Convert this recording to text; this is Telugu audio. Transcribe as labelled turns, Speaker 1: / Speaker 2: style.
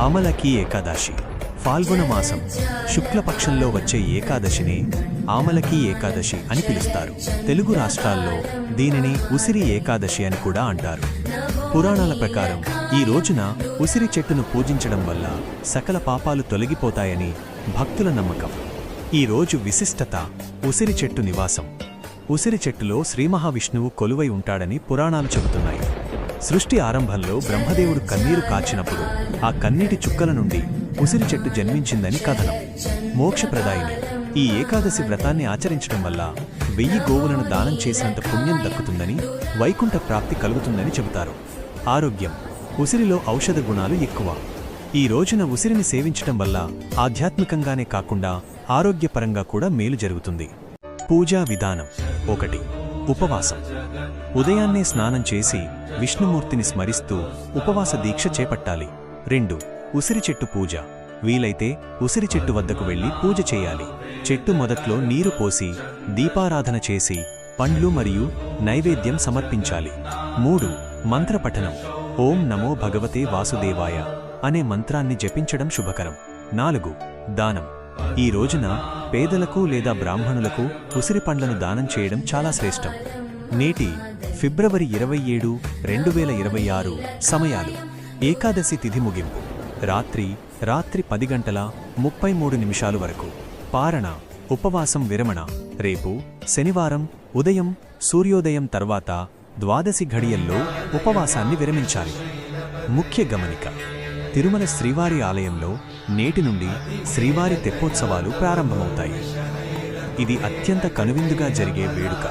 Speaker 1: ఆమలకి ఏకాదశి ఫాల్గుణ మాసం శుక్లపక్షంలో వచ్చే ఏకాదశిని ఆమలకి ఏకాదశి అని పిలుస్తారు. తెలుగు రాష్ట్రాల్లో దీనిని ఉసిరి ఏకాదశి అని కూడా అంటారు. పురాణాల ప్రకారం ఈ రోజున ఉసిరి చెట్టును పూజించడం వల్ల సకల పాపాలు తొలగిపోతాయని భక్తుల నమ్మకం. ఈ రోజు విశిష్టత ఉసిరి చెట్టు నివాసం. ఉసిరి చెట్టులో శ్రీ మహావిష్ణువు కొలువై ఉంటాడని పురాణాలు చెబుతున్నాయి. సృష్టి ఆరంభంలో బ్రహ్మదేవుడు కన్నీరు కాచినప్పుడు ఆ కన్నీటి చుక్కల నుండి ఉసిరి చెట్టు జన్మించిందని కథనం. మోక్షప్రదాయిని ఈ ఏకాదశి వ్రతాన్ని ఆచరించడం వల్ల 1000 గోవులను దానం చేసినంత పుణ్యం దక్కుతుందని, వైకుంఠ ప్రాప్తి కలుగుతుందని చెబుతారు. ఆరోగ్యం. ఉసిరిలో ఔషధ గుణాలు ఎక్కువ. ఈ రోజున ఉసిరిని సేవించటం వల్ల ఆధ్యాత్మికంగానే కాకుండా ఆరోగ్యపరంగా కూడా మేలు జరుగుతుంది. పూజా విధానం. 1. ఉపవాసం. ఉదయాన్నే స్నానం చేసి విష్ణుమూర్తిని స్మరిస్తూ ఉపవాస దీక్ష చేపట్టాలి. 2. ఉసిరి చెట్టు పూజ. వీలైతే ఉసిరి చెట్టు వద్దకు వెళ్లి పూజ చేయాలి. చెట్టు మొదట్లో నీరు పోసి దీపారాధన చేసి పండ్లు మరియు నైవేద్యం సమర్పించాలి. 3. మంత్రపఠనం. ఓం నమో భగవతే వాసుదేవాయ అనే మంత్రాన్ని జపించడం శుభకరం. 4. దానం. ఈ రోజున పేదలకు లేదా బ్రాహ్మణులకు ఉసిరి పండ్లను దానం చేయడం చాలా శ్రేష్టం. నేటి ఫిబ్రవరి 27, 2026 సమయాలు. ఏకాదశి తిథి ముగింపు రాత్రి 10:33 వరకు. పారణ ఉపవాసం విరమణ రేపు శనివారం ఉదయం సూర్యోదయం తర్వాత ద్వాదశి ఘడియల్లో ఉపవాసాన్ని విరమించాలి. ముఖ్య గమనిక. తిరుమల శ్రీవారి ఆలయంలో నేటి నుండి శ్రీవారి తెప్పోత్సవాలు ప్రారంభమవుతాయి. ఇది అత్యంత కనువిందుగా జరిగే వేడుక.